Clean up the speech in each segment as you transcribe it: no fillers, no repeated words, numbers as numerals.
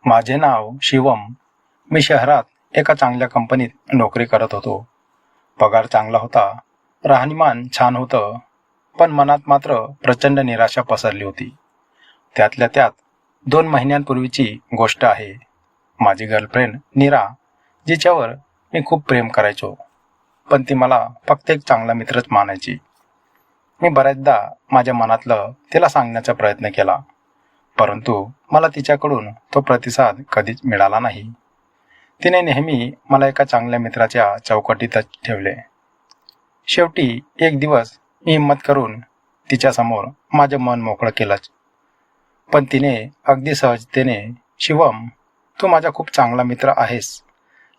माझे नाव शिवम. मी शहरात एका चांगल्या कंपनीत नोकरी करत होतो. पगार चांगला होता, राहणीमान छान होतं, पण मनात मात्र प्रचंड निराशा पसरली होती. त्यातल्या त्यात 2 महिन्यांपूर्वीची गोष्ट आहे. माझी गर्लफ्रेंड नीरा, जिच्यावर मी खूप प्रेम करायचो, पण ती मला फक्त एक चांगला मित्रच मानायची. मी बऱ्याचदा माझ्या मनातलं तिला सांगण्याचा प्रयत्न केला, परंतु मला तिच्याकडून तो प्रतिसाद कधीच मिळाला नाही. तिने नेहमी मला एका चांगल्या मित्राच्या चौकटीतच ठेवले. शेवटी एक दिवस मी हिंमत करून तिच्यासमोर माझं मन मोकळं केलंच. पण तिने अगदी सहजतेने, "शिवम, तू माझा खूप चांगला मित्र आहेस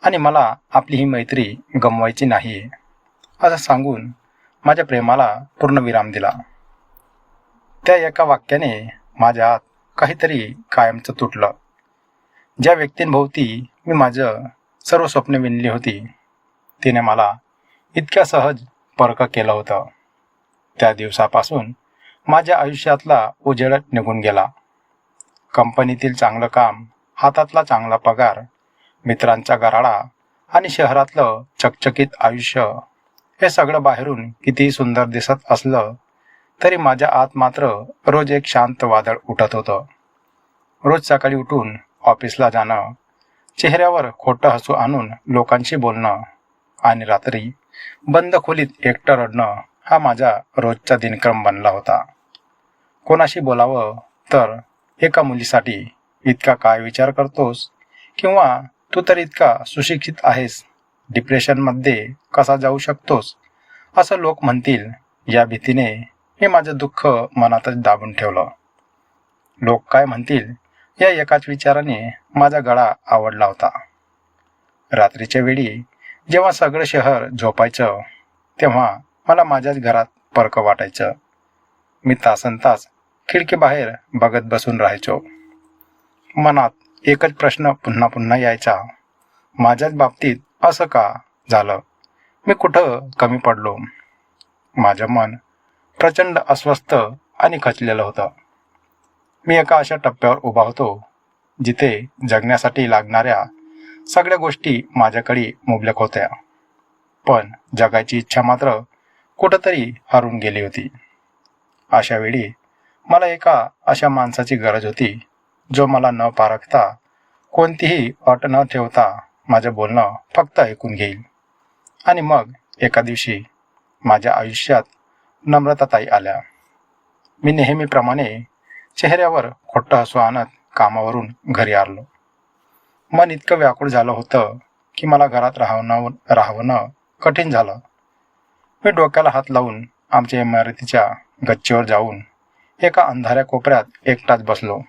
आणि मला आपली ही मैत्री गमवायची नाही," असं सांगून माझ्या प्रेमाला पूर्णविराम दिला. त्या एका वाक्याने माझ्या आत काहीतरी कायमचं तुटलं. ज्या व्यक्तींभोवती मी माझं सर्व स्वप्ने विणली होती, तिने मला इतक्या सहज परक केलं होतं. त्या दिवसापासून माझ्या आयुष्यातला उजेड निघून गेला. कंपनीतील चांगलं काम, हातातला चांगला पगार, मित्रांचा गराडा आणि शहरातलं चकचकीत आयुष्य, हे सगळं बाहेरून कितीही सुंदर दिसत असलं तरी माझ्या आत मात्र रोज एक शांत वादळ उठत होतं. रोज सकाळी उठून ऑफिसला जाणं, चेहऱ्यावर खोटं हसू आणून लोकांशी बोलणं आणि रात्री बंद खोलीत एकटं रडणं हा माझा रोजचा दिनक्रम बनला होता. कोणाशी बोलावं तर, "एका मुलीसाठी इतका काय विचार करतोस?" किंवा "तू तर इतका सुशिक्षित आहेस, डिप्रेशनमध्ये कसा जाऊ शकतोस?" असं लोक म्हणतील या भीतीने मी माझं दुःख मनातच दाबून ठेवलं. लोक काय म्हणतील या एकाच विचाराने माझा गळा आवडला होता. रात्रीच्या वेळी जेव्हा सगळं शहर झोपायचं, तेव्हा मला माझ्याच घरात परकं वाटायचं. मी तासनतास खिडकीबाहेर बघत बसून राहायचो. मनात एकच प्रश्न पुन्हा पुन्हा यायचा, माझ्याच बाबतीत असं का झालं? मी कुठं कमी पडलो? माझं मन प्रचंड अस्वस्थ आणि खचलेलं होतं. मी एका अशा टप्प्यावर उभा होतो जिथे जगण्यासाठी लागणाऱ्या सगळ्या गोष्टी माझ्याकडे मुबलक होत्या, पण जगायची इच्छा मात्र कुठंतरी हरून गेली होती. अशा वेळी मला एका अशा माणसाची गरज होती, जो मला न पारखता, कोणतीही अट न ठेवता माझं बोलणं फक्त ऐकून घेईल. आणि मग एका दिवशी माझ्या आयुष्यात नम्रताताई आल्या. मी नेहमीप्रमाणे चेहऱ्यावर खोटं हसू आणत कामावरून घरी आलो. मन इतकं व्याकुळ झालं होतं की मला घरात राहणं कठीण झालं. मी डोक्याला हात लावून आमच्या इमारतीच्या गच्चीवर जाऊन एका अंधाऱ्या कोपऱ्यात एकटाच बसलो.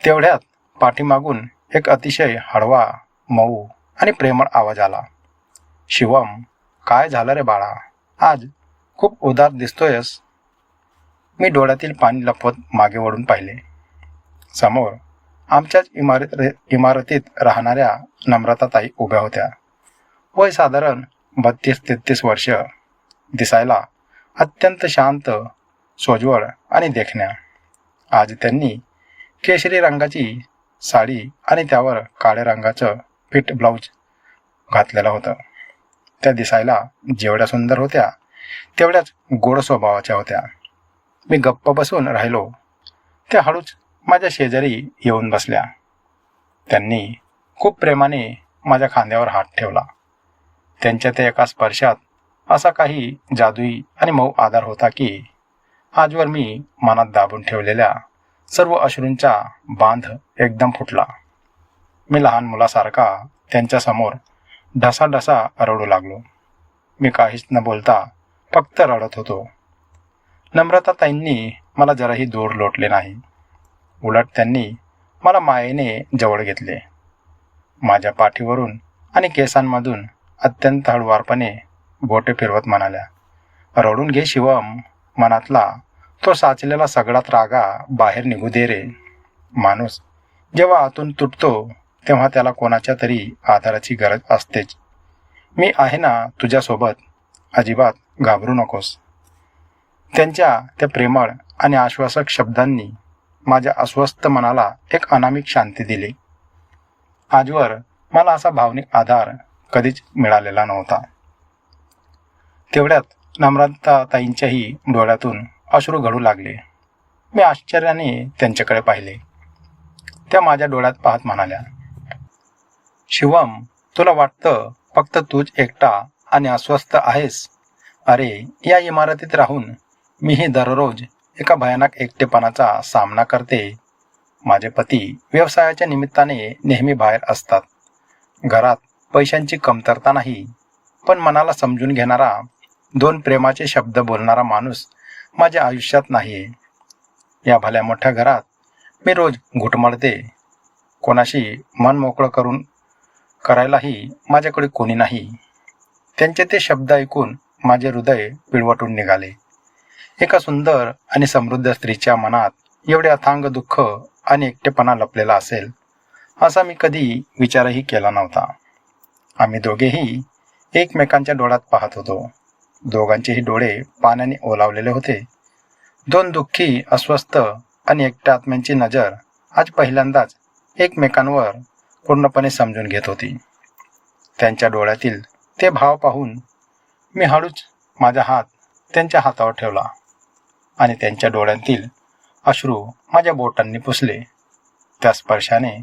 तेवढ्यात पाठीमागून एक अतिशय हळवा, मऊ आणि प्रेमळ आवाज आला. "शिवम, काय झालं रे बाळा? आज खूप उदास दिसतोयस." मी डोळ्यातील पाणी लपवत मागे वळून पाहिले. समोर आमच्याच इमारतीत राहणाऱ्या नम्रताताई उभ्या होत्या. वय साधारण 32-33 वर्ष. दिसायला अत्यंत शांत, सोज्वळ आणि देखण्या. आज त्यांनी केशरी रंगाची साडी आणि त्यावर काळ्या रंगाचं फिट ब्लाऊज घातलेलं होतं. त्या दिसायला जेवढ्या सुंदर होत्या तेवढ्याच गोड स्वभावाच्या होत्या. मी गप्प बसून राहिलो. त्या हळूच माझ्या शेजारी येऊन बसल्या. त्यांनी खूप प्रेमाने माझ्या खांद्यावर हात ठेवला. त्यांच्या त्या एका स्पर्शात असा काही जादुई आणि मऊ आधार होता की आजवर मी मनात दाबून ठेवलेल्या सर्व अश्रूंचा बांध एकदम फुटला. मी लहान मुलासारखा त्यांच्यासमोर ढसाढसा रडू लागलो. मी काहीच न बोलता फक्त रडत होतो. नम्रताताईंनी मला जराही दूर लोटले नाही. उलट त्यांनी मला मायेने जवळ घेतले. माझ्या पाठीवरून आणि केसांमधून अत्यंत हळुवारपणे बोटे फिरवत म्हणाल्या, "रडून घे शिवम, मनातला तो साचलेला सगळा रागा बाहेर निघू दे रे. माणूस जेव्हा आतून तुटतो तेव्हा त्याला कोणाच्या तरी आधाराची गरज असतेच. मी आहे ना तुझ्यासोबत, अजिबात घाबरू नकोस." त्यांच्या त्या प्रेमळ आणि आश्वासक शब्दांनी माझ्या अस्वस्थ मनाला एक अनामिक शांती दिली. आजवर मला असा भावनिक आधार कधीच मिळालेला नव्हता. तेवढ्यात नम्रताताईंच्याही डोळ्यातून अश्रू गळू लागले. मी आश्चर्याने त्यांच्याकडे पाहिले. त्या माझ्या डोळ्यात पाहत म्हणाल्या, शिवम, तुला वाटतं फक्त तूच एकटा आणि अस्वस्थ आहेस? अरे, या इमारतीत राहून मीही दररोज एका भयानक एकटेपणाचा सामना करते. माझे पती व्यवसायाच्या निमित्ताने नेहमी बाहेर असतात. घरात पैशांची कमतरता नाही, पण मनाला समजून घेणारा, दोन प्रेमाचे शब्द बोलणारा माणूस माझ्या आयुष्यात नाहीये. या भल्या मोठ्या घरात मी रोज घुटमळते. कोणाशी मन मोकळं करायलाही माझ्याकडे कोणी नाही. त्यांचे ते शब्द ऐकून माझे हृदय पिळवटून निघाले. एका सुंदर आणि समृद्ध स्त्रीच्या मनात एवढे अथांग दुःख आणि एकटेपणा लपलेला असेल असा मी कधी विचारही केला नव्हता. आम्ही दोघेही एकमेकांच्या डोळ्यात पाहत होतो. दोघांचेही डोळे पाण्याने ओलावलेले होते. दोन दुःखी, अस्वस्थ आणि एकट्या आत्म्यांची नजर आज पहिल्यांदाच एकमेकांवर पूर्णपणे समजून घेत होती. त्यांच्या डोळ्यातील ते भाव पाहून मी हळूच माझा हात त्यांच्या हातावर ठेवला आणि त्यांच्या डोळ्यांतील अश्रू माझ्या बोटांनी पुसले. त्या स्पर्शाने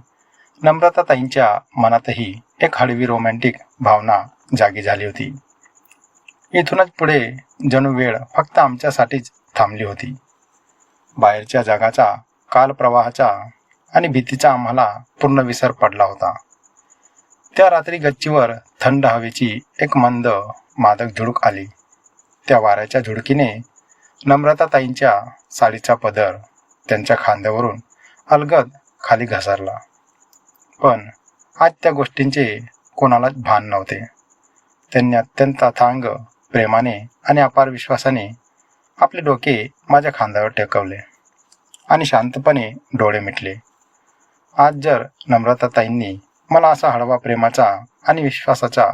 नम्रताताईंच्या मनातही एक हळवी रोमॅन्टिक भावना जागी झाली होती. इथूनच पुढे जणू वेळ फक्त आमच्यासाठीच थांबली होती. बाहेरच्या जगाचा, कालप्रवाहाचा आणि भीतीचा आम्हाला पूर्ण विसर पडला होता. त्या रात्री गच्चीवर थंड हवेची एक मंद मादक झुळूक आली. त्या वाऱ्याच्या झुळकीने नम्रताताईंच्या साडीचा पदर त्यांच्या खांद्यावरून अलगद खाली घसरला. पण आज त्या गोष्टींचे कोणालाच भान नव्हते. त्यांनी अत्यंत अथांग प्रेमाने आणि अपार विश्वासाने आपले डोके माझ्या खांद्यावर टेकवले आणि शांतपणे डोळे मिटले. आज जर नम्रताताईंनी मला असा हळवा प्रेमाचा आणि विश्वासाचा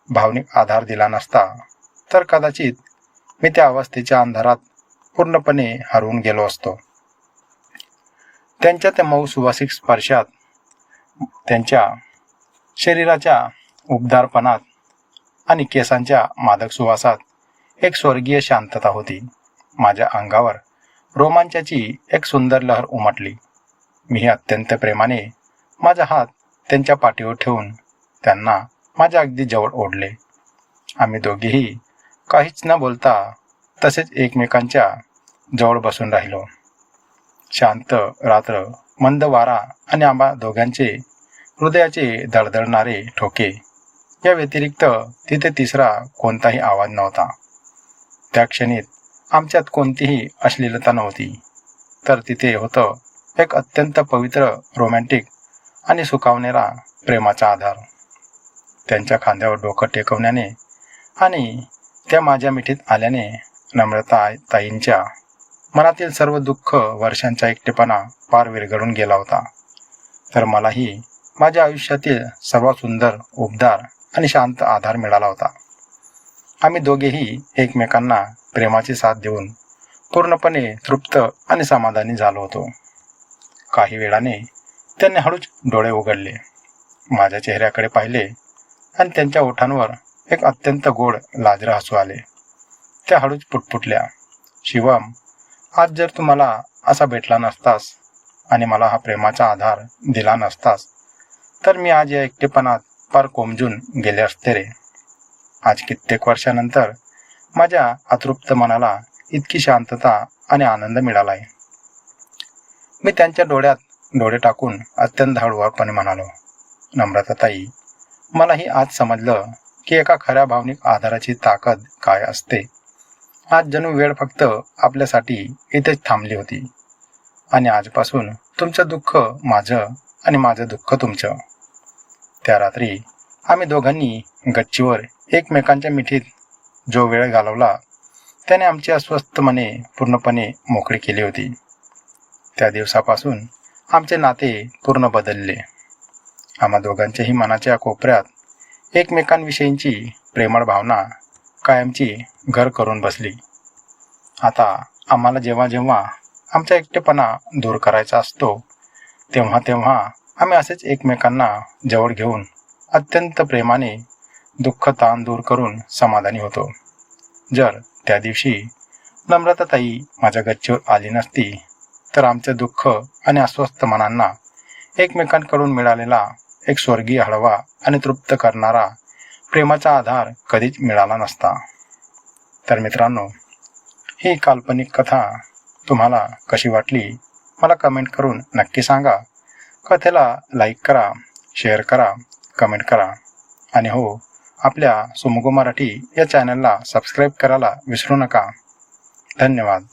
भावनिक आधार दिला नसता तर कदाचित मी त्या अवस्थेच्या अंधारात पूर्णपणे हरवून गेलो असतो. त्यांच्या त्या मऊ सुवासिक स्पर्शात, त्यांच्या शरीराच्या उबदारपणात आणि केसांच्या मादक सुवासात एक स्वर्गीय शांतता होती. माझ्या अंगावर रोमांचाची एक सुंदर लहर उमटली. मीही अत्यंत प्रेमाने माझा हात त्यांच्या पाठीवर ठेवून त्यांना माझ्या अगदी जवळ ओढले. आम्ही दोघेही काहीच न बोलता तसेच एकमेकांच्या जवळ बसून राहिलो. शांत रात्र, मंद वारा आणि आम्हा दोघांचे हृदयाचे धडधडणारे ठोके या व्यतिरिक्त तिथे तिसरा कोणताही आवाज नव्हता. त्या क्षणीत आमच्यात कोणतीही अश्लीलता नव्हती, तर तिथे होतं एक अत्यंत पवित्र, रोमॅन्टिक आणि सुखावणारा प्रेमाचा आधार. त्यांच्या खांद्यावर डोकं टेकवण्याने आणि त्या माझ्या मिठीत आल्याने नम्रताताईंच्या मनातील सर्व दुःख, वर्षांचा एकटेपणा पार विरघळून गेला होता. तर मलाही माझ्या आयुष्यातील सर्वात सुंदर, उबदार आणि शांत आधार मिळाला होता. आम्ही दोघेही एकमेकांना प्रेमाची साथ देऊन पूर्णपणे तृप्त आणि समाधानी झालो होतो. काही वेळाने त्यांनी हळूच डोळे उघडले, माझ्या चेहऱ्याकडे पाहिले आणि त्यांच्या ओठांवर एक अत्यंत गोड लाजरं हसू आले. त्या हळूच पुटपुटल्या, शिवम, आज जर तू मला असा भेटला नसतास आणि मला हा प्रेमाचा आधार दिला नसतास तर मी आज या एकटेपणात पार कोमजून गेले असते रे. आज कित्येक वर्षानंतर माझ्या अतृप्त मनाला इतकी शांतता आणि आनंद मिळाला आहे. मी त्यांच्या डोळ्यात डोळे टाकून अत्यंत हळुवारपणे म्हणालो, नम्रताताई, मलाही आज समजलं की एका खऱ्या भावनिक आधाराची ताकद काय असते. आज जणू वेळ फक्त आपल्यासाठी इथेच थांबली होती आणि आजपासून तुमचं दुःख माझं आणि माझं दुःख तुमचं. त्या रात्री आम्ही दोघांनी गच्चीवर एकमेकांच्या मिठीत जो वेळ घालवला त्याने आमची अस्वस्थ मने पूर्णपणे मोकळी केली होती. त्या दिवसापासून आमचे नाते पूर्ण बदलले. आम्हा दोघांच्याही मनाच्या कोपऱ्यात एकमेकांविषयींची प्रेमळ भावना कायमची घर करून बसली. आता आम्हाला जेव्हा जेव्हा आमचा एकटेपणा दूर करायचा असतो तेव्हा तेव्हा आम्ही असेच एकमेकांना जवळ घेऊन अत्यंत प्रेमाने दुःख ताण दूर करून समाधानी होतो. जर त्या दिवशी नम्रताताई माझ्या गच्चीवर आली नसती तर आमचे दुःख आणि अस्वस्थ मनांना एकमेकांकडून मिळालेला एक स्वर्गीय हळवा आणि तृप्त करणारा प्रेमाचा आधार कधीच मिळाला नसता. तर मित्रांनो, ही काल्पनिक कथा तुम्हाला कशी वाटली मला कमेंट करून नक्की सांगा. कथेला लाईक करा, शेअर करा, कमेंट करा आणि हो, आपल्या सुमुगो मराठी या चॅनलला सबस्क्राईब करायला विसरू नका. धन्यवाद.